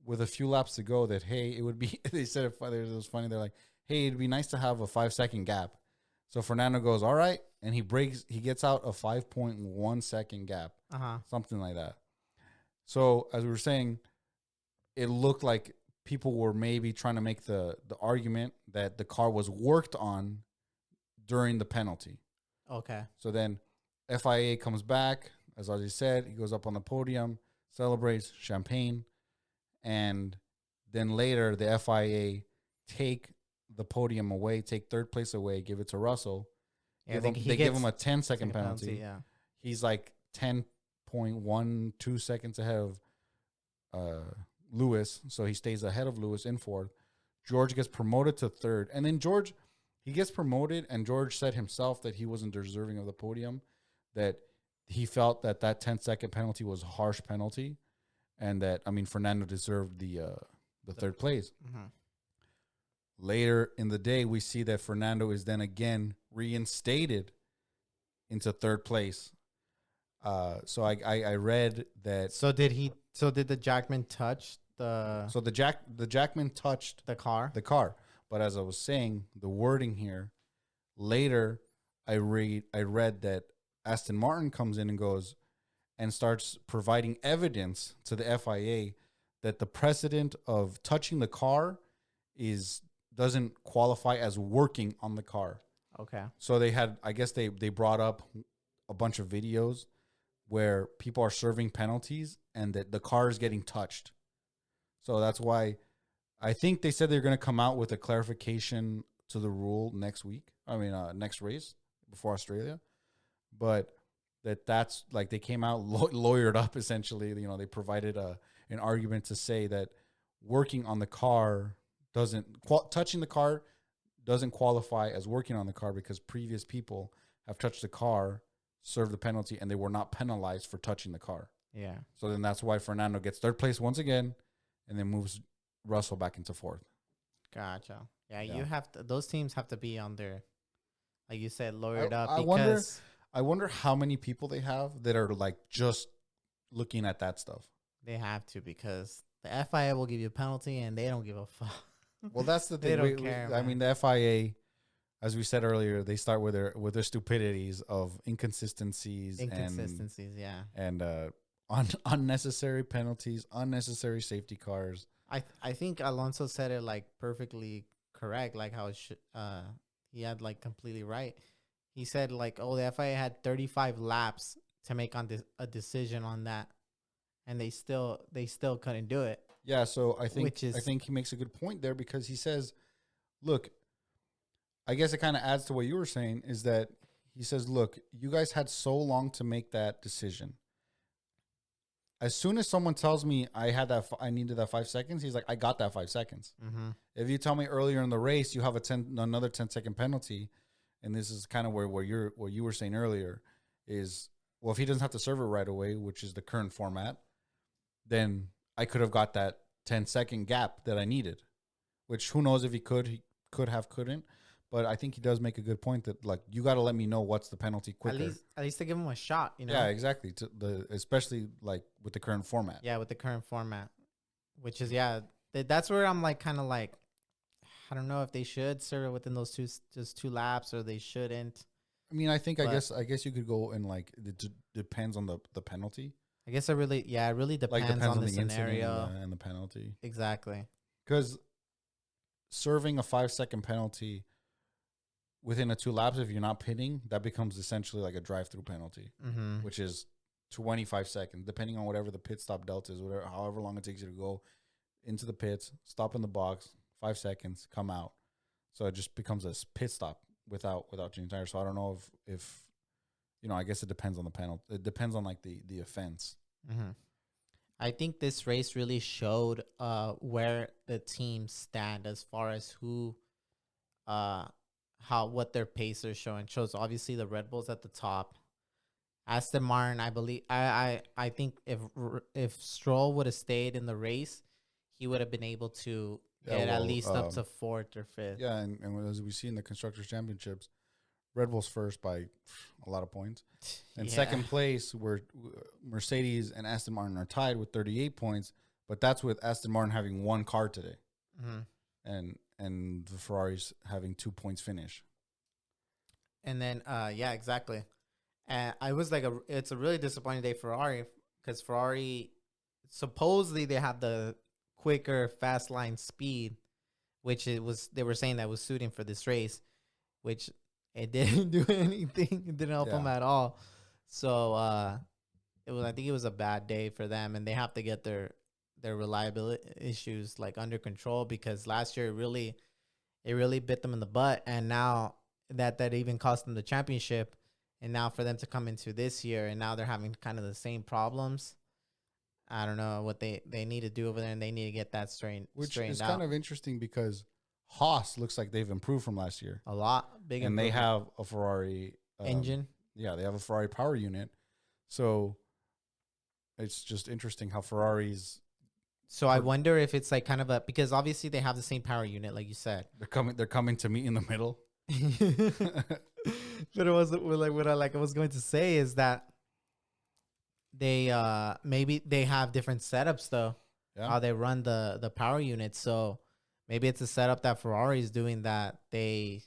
with a few laps to go that, hey, it would be, they said it was funny. They're like, hey, it'd be nice to have a 5-second gap. So Fernando goes, all right. And he gets out a 5.1 second gap, something like that. So as we were saying, it looked like people were maybe trying to make the argument that the car was worked on during the penalty. Okay. So then FIA comes back, as Ozzy said, he goes up on the podium, celebrates, champagne. And then later, the FIA take the podium away, take third place away, give it to Russell. Yeah, they give him a 10-second penalty. Yeah. He's like 10.12 seconds ahead of Lewis, so he stays ahead of Lewis in fourth. George gets promoted to third. And then he gets promoted, and George said himself that he wasn't deserving of the podium, that he felt that 10-second penalty was a harsh penalty. And that, Fernando deserved the third place. Mm-hmm. Later in the day, we see that Fernando is then again reinstated into third place. So I read that. So did the Jackman touch the? So the Jackman touched the car. The car. But as I was saying, the wording here. Later, I read that Aston Martin comes in and goes. And starts providing evidence to the FIA that the precedent of touching the car doesn't qualify as working on the car. Okay. So they brought up a bunch of videos where people are serving penalties and that the car is getting touched. So that's why I think they said they're going to come out with a clarification to the rule next race before Australia. But that's like they came out lawyered up essentially. They provided an argument to say that working on the car touching the car doesn't qualify as working on the car because previous people have touched the car, served the penalty, and they were not penalized for touching the car. Yeah. So then that's why Fernando gets third place once again, and then moves Russell back into fourth. Gotcha. Yeah. You have to. Those teams have to be on their, like you said, lawyered up. Because I wonder how many people they have that are like just looking at that stuff. They have to, because the FIA will give you a penalty and they don't give a fuck. Well, that's the thing. They don't care. I mean, the FIA, as we said earlier, they start with their stupidities of inconsistencies, and unnecessary penalties, unnecessary safety cars. I think Alonso said it like perfectly correct, like how it should. He had like completely right. He said like, oh, the FIA had 35 laps to make on a decision on that, and they still couldn't do it. Yeah, so I think he makes a good point there, because he says, look, I guess it kind of adds to what you were saying, is that he says, look, you guys had so long to make that decision. As soon as someone tells me I needed that 5 seconds, he's like, I got that 5 seconds. Mm-hmm. If you tell me earlier in the race you have another 10-second penalty, and this is kind of what you were saying earlier, is, well, if he doesn't have to serve it right away, which is the current format, then I could have got that 10-second gap that I needed, which who knows if he couldn't. But I think he does make a good point that, like, you got to let me know what's the penalty quicker. At least to give him a shot, you know? Yeah, exactly. Especially like with the current format. Yeah, with the current format, which is, that's where I'm like, kind of like, I don't know if they should serve it within those two laps, or they shouldn't. I mean, I guess you could go and, like, it depends on the penalty. I guess it really depends on the scenario and the penalty. Exactly. Because serving a 5-second penalty within a 2 laps, if you're not pitting, that becomes essentially like a drive-through penalty, which is 25 seconds, depending on whatever the pit stop delta is, however long it takes you to go into the pits, stop in the box, 5 seconds, come out. So it just becomes a pit stop without changing tires. So I don't know if I guess it depends on the penalty. It depends on, like, the offense. Mm-hmm. I think this race really showed where the teams stand as far as who, what their pace are showing. Shows obviously the Red Bulls at the top. Aston Martin, I believe, I think if Stroll would have stayed in the race, he would have been able to get at least up to 4th or 5th. Yeah, and as we see in the Constructors' Championships, Red Bull's first by a lot of points. And second place, where Mercedes and Aston Martin are tied with 38 points, but that's with Aston Martin having one car today. Mm-hmm. And the Ferraris having 2 points finish. And then, exactly. And I was like, it's a really disappointing day for Ferrari, because Ferrari, supposedly they have the quicker fast line speed, which they were saying that was suiting for this race, which it didn't do anything. It didn't help them at all. So I think it was a bad day for them, and they have to get their reliability issues, like, under control, because last year it really bit them in the butt, and now that even cost them the championship, and now for them to come into this year and now they're having kind of the same problems. I don't know what they need to do over there, and they need to get that straightened out. Which is kind of interesting, because Haas looks like they've improved from last year. A lot. Big and they have a Ferrari engine. Yeah, they have a Ferrari power unit. So it's just interesting how Ferrari's. So I wonder if it's like kind of because obviously they have the same power unit, like you said. They're coming to meet in the middle. But it was like what I was going to say is that they maybe they have different setups though. Yeah. How they run the power unit. So maybe it's a setup that Ferrari is doing that they're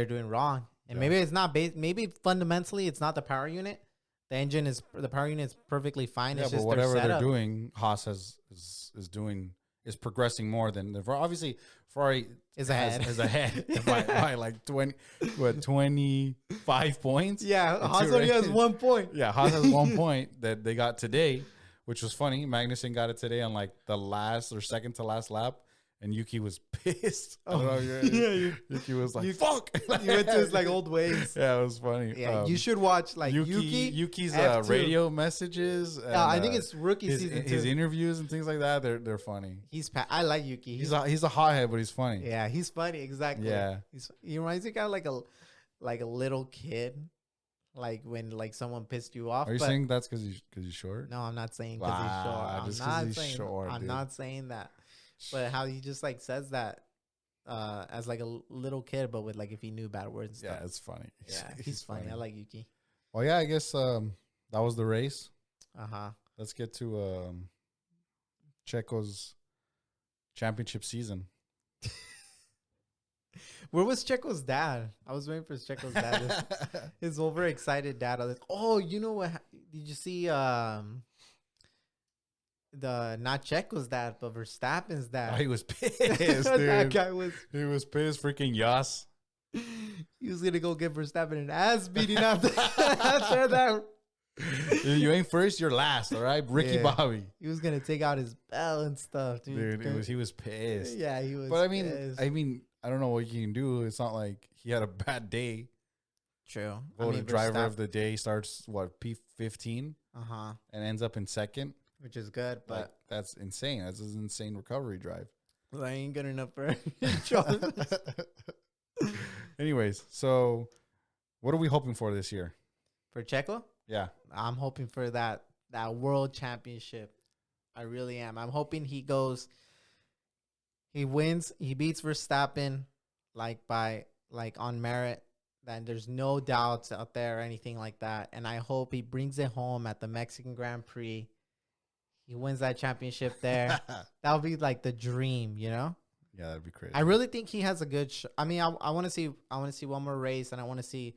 doing wrong. And maybe it's not maybe fundamentally it's not the power unit. The power unit is perfectly fine. Yeah, it's but just whatever they're doing, Haas is progressing more than obviously Ferrari is ahead by like 25 points. Yeah, Haas only has 1 point. Yeah, Haas has 1 point that they got today, which was funny. Magnussen got it today on like the last or second to last lap, and Yuki was pissed. Yuki was like, "Fuck!" He went to his like old ways. Yeah, it was funny. Yeah, you should watch like Yuki's radio messages. And, I think it's rookie season 2. His interviews and things like that. They're funny. I like Yuki. He's a hothead, but he's funny. Yeah, he's funny. Exactly. Yeah, he reminds me kind of like a little kid. Like when like someone pissed you off. Are you saying that's because he's short? No, I'm not saying because he's short. I'm not saying that. But how he just like says that as like a little kid, but with like if he knew bad words and stuff. Yeah, it's funny. Yeah, he's funny. I like Yuki. Well, yeah, I guess that was the race. let's get to Checo's championship season. Where was Checo's dad? I was waiting for Checo's dad. His overexcited dad. I was like, oh, you know what? Did you see the not Checo's dad, but Verstappen's dad? Oh, he was pissed, dude. That guy was. He was pissed, freaking Yas. He was gonna go give Verstappen an ass beating after that. You ain't first, you're last. All right, Ricky Bobby. He was gonna take out his belt and stuff, dude. He was pissed. Yeah, he was. But I pissed. mean, I don't know what you can do. It's not like he had a bad day. True. Voted driver of the day, starts P15, and ends up in second, which is good. But like, that's insane. That's an insane recovery drive. Well, I ain't good enough for. Anyways, so what are we hoping for this year? For Checo? Yeah. I'm hoping for that world championship. I really am. I'm hoping he wins, he beats Verstappen on merit. Then there's no doubts out there or anything like that. And I hope he brings it home at the Mexican Grand Prix. He wins that championship there. That would be like the dream, you know? Yeah, that'd be crazy. I really think he has a good I mean, I want to see one more race, and I want to see.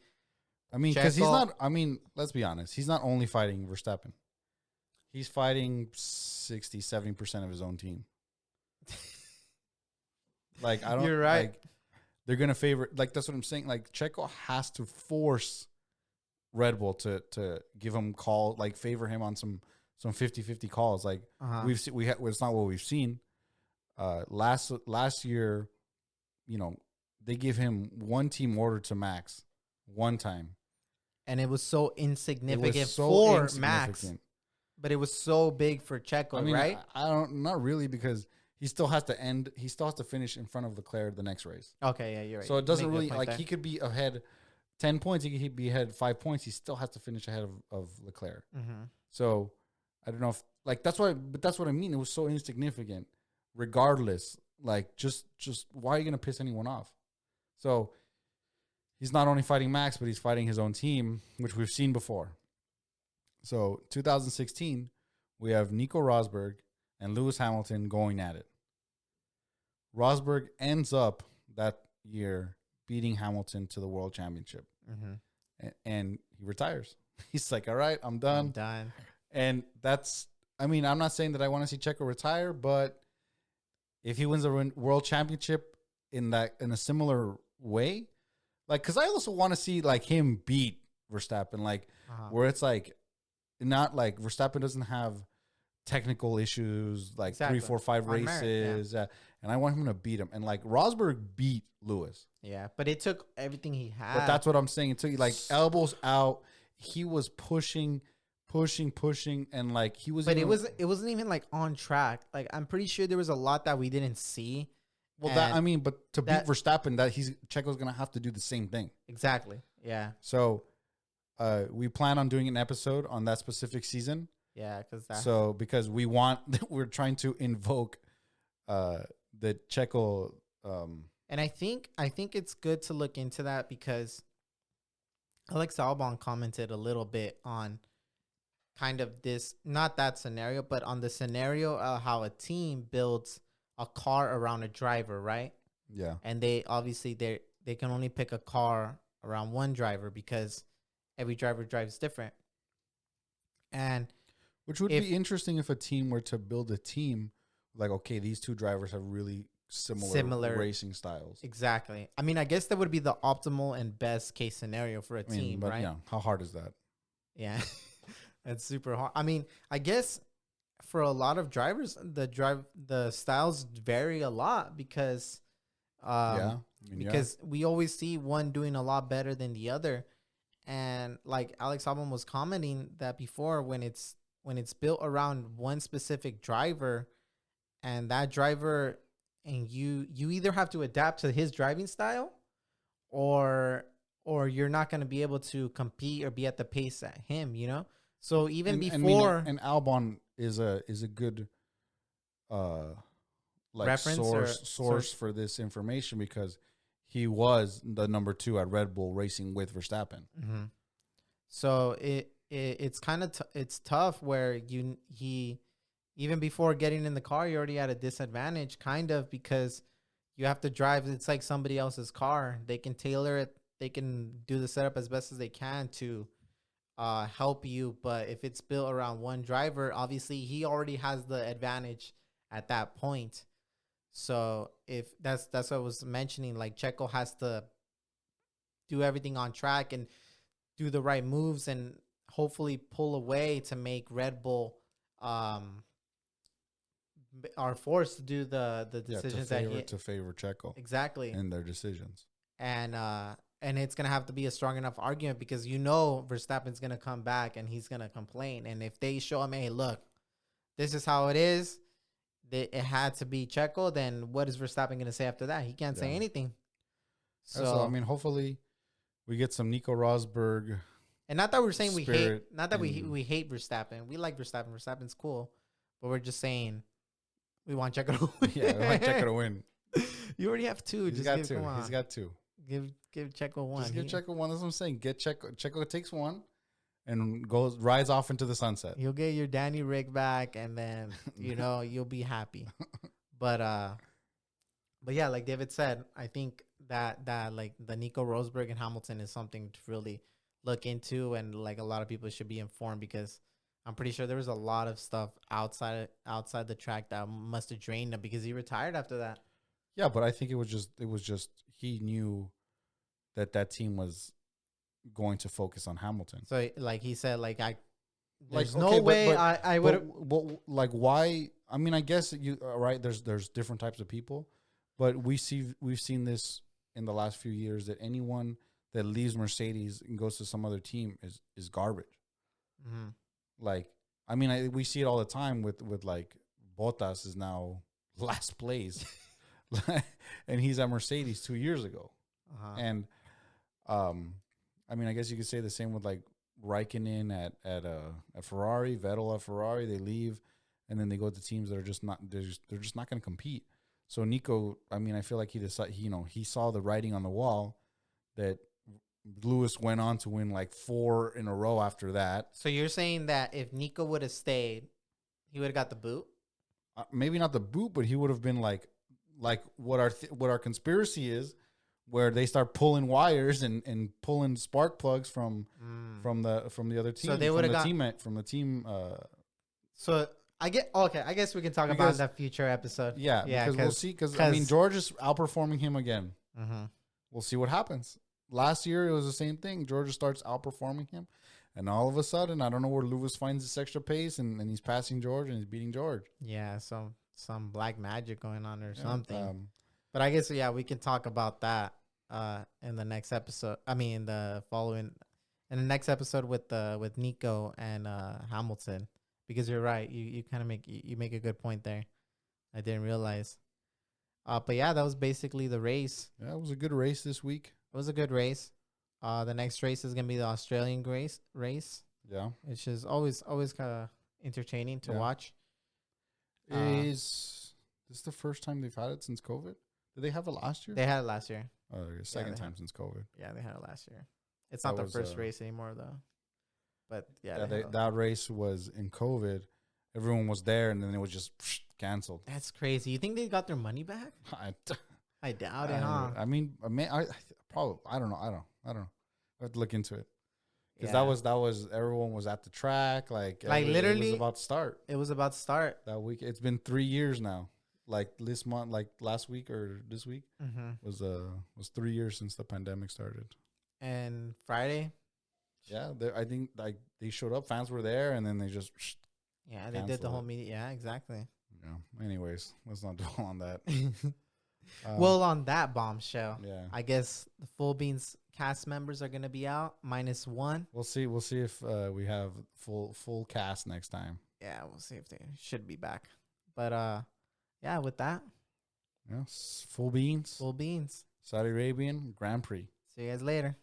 I mean, because he's not. I mean, let's be honest. He's not only fighting Verstappen. He's fighting 60-70% of his own team. Like, I don't. You're right. Like, they're gonna favor. Like, that's what I'm saying. Like, Checo has to force Red Bull to give him favor him on some 50-50 calls. Like, it's not what we've seen. Last year, you know, they give him one team order to Max one time, and it was so insignificant for Max, but it was so big for Checo. I mean, right? Not really, because he still has to finish in front of Leclerc the next race. Okay, yeah, you're right. So it doesn't really he could be ahead 10 points, he could be ahead 5 points. He still has to finish ahead of Leclerc. Mm-hmm. So I don't know if that's what I mean. It was so insignificant. Regardless, like, just why are you gonna piss anyone off? So he's not only fighting Max, but he's fighting his own team, which we've seen before. So 2016, we have Nico Rosberg and Lewis Hamilton going at it. Rosberg ends up that year beating Hamilton to the World Championship, and he retires. He's like, all right, I'm done. And that's, I mean, I'm not saying that I want to see Checo retire, but if he wins a world championship in a similar way, like, because I also want to see like him beat Verstappen, like where it's like not like Verstappen doesn't have technical issues like 3, 4, 5 races, and I want him to beat him. And like Rosberg beat Lewis, but it took everything he had. But that's what I'm saying. It took like elbows out. He was pushing, and like he was. But it wasn't even like on track. Like, I'm pretty sure there was a lot that we didn't see. Well, but to beat Verstappen, Checo's gonna have to do the same thing. Exactly. Yeah. So, we plan on doing an episode on that specific season. Yeah, because we're trying to invoke the Checo. And I think it's good to look into that, because Alex Albon commented a little bit on kind of this, not that scenario, but on the scenario of how a team builds a car around a driver, right? Yeah. And they can only pick a car around one driver because every driver drives different. And which would be interesting if a team were to build a team like, okay, these two drivers have really similar racing styles. Exactly. I mean, I guess that would be the optimal and best case scenario for a team, right? Yeah. How hard is that? Yeah. It's super hard. I mean, I guess for a lot of drivers, the styles vary a lot because we always see one doing a lot better than the other. And like Alex Albon was commenting that before, when it's built around one specific driver, and that driver, and you either have to adapt to his driving style, or you're not going to be able to compete or be at the pace at him, you know? So even before, and Albon is a good like reference source for this information, because he was the number 2 at Red Bull racing with Verstappen. Mm-hmm. So it's kind of it's tough where he even before getting in the car, you're already at a disadvantage, kind of, because you have to drive. It's like somebody else's car. They can tailor it. They can do the setup as best as they can to help you. But if it's built around one driver, obviously he already has the advantage at that point. So if that's what I was mentioning, like Checo has to do everything on track and do the right moves and hopefully pull away to make Red Bull are forced to do the decisions to favor Checo exactly in their decisions. And it's gonna have to be a strong enough argument because Verstappen's gonna come back and he's gonna complain. And if they show him, hey, look, this is how it is, it had to be Checo, then what is Verstappen gonna say after that? He can't say anything. So I mean, hopefully we get some Nico Rosberg. And not that we're saying we hate Verstappen. We like Verstappen. Verstappen's cool, but we're just saying we want Checo to win. Yeah, we want Checo to win. You already have two. He's got two. He's got two. Give Checo one. Just give Checo one. That's what I'm saying. Get Checo. Checo takes one and rides off into the sunset. You'll get your Danny Rick back, and then you'll be happy. But yeah, like David said, I think that like the Nico Rosberg and Hamilton is something to really look into, and like a lot of people should be informed, because I'm pretty sure there was a lot of stuff outside the track that must have drained him because he retired after that. Yeah, but I think it was just he knew that team was going to focus on Hamilton. So like he said, like I would. But like why? I mean, I guess you right. There's different types of people, but we've seen this in the last few years that anyone that leaves Mercedes and goes to some other team is garbage. Mm-hmm. Like, I mean, we see it all the time with like Bottas is now last place, and he's at Mercedes 2 years ago, and I mean, I guess you could say the same with like Raikkonen at Ferrari, Vettel at Ferrari. They leave, and then they go to teams that are just not they're just not going to compete. So Nico, I mean, I feel like he saw the writing on the wall that Lewis went on to win like 4 in a row after that. So you're saying that if Nico would have stayed, he would have got the boot? Maybe not the boot, but he would have been like what our conspiracy is, where they start pulling wires and pulling spark plugs from the other team. So they would have from the team. So I guess we can talk about that future episode. Yeah, because we'll see. Because I mean, George is outperforming him again. Mm-hmm. We'll see what happens. Last year, it was the same thing. Georgia starts outperforming him. And all of a sudden, I don't know where Lewis finds this extra pace, and he's passing George, and he's beating George. Yeah, some black magic going on or something. But I guess, yeah, we can talk about that in the next episode. I mean, in the next episode with Nico and Hamilton. Because you're right. You kind of make a good point there. I didn't realize. But, yeah, that was basically the race. Yeah, it was a good race this week. It was a good race. The next race is gonna be the Australian race. Yeah, which is always kind of entertaining to watch. Is this the first time they've had it since COVID? Did they have it last year? They had it last year. Oh, second time since COVID. Yeah, they had it last year. It's not the first race anymore though. But that race was in COVID. Everyone was there, and then it was just canceled. That's crazy. You think they got their money back? I doubt it, huh? I mean, probably. I don't know. I have to look into it, because that was everyone was at the track, like literally it was about to start. It was about to start that week. It's been 3 years now. Like this month, like last week or this week was 3 years since the pandemic started. And Friday, yeah, I think like they showed up, fans were there, and then they just they did the whole media. Yeah, exactly. Yeah. Anyways, let's not dwell on that. Well, on that bombshell, yeah, I guess the Full Beans cast members are gonna be out -1. We'll see if we have full cast next time. Yeah, we'll see if they should be back. But yeah, with that, yes, Full Beans, Saudi Arabian Grand Prix. See you guys later.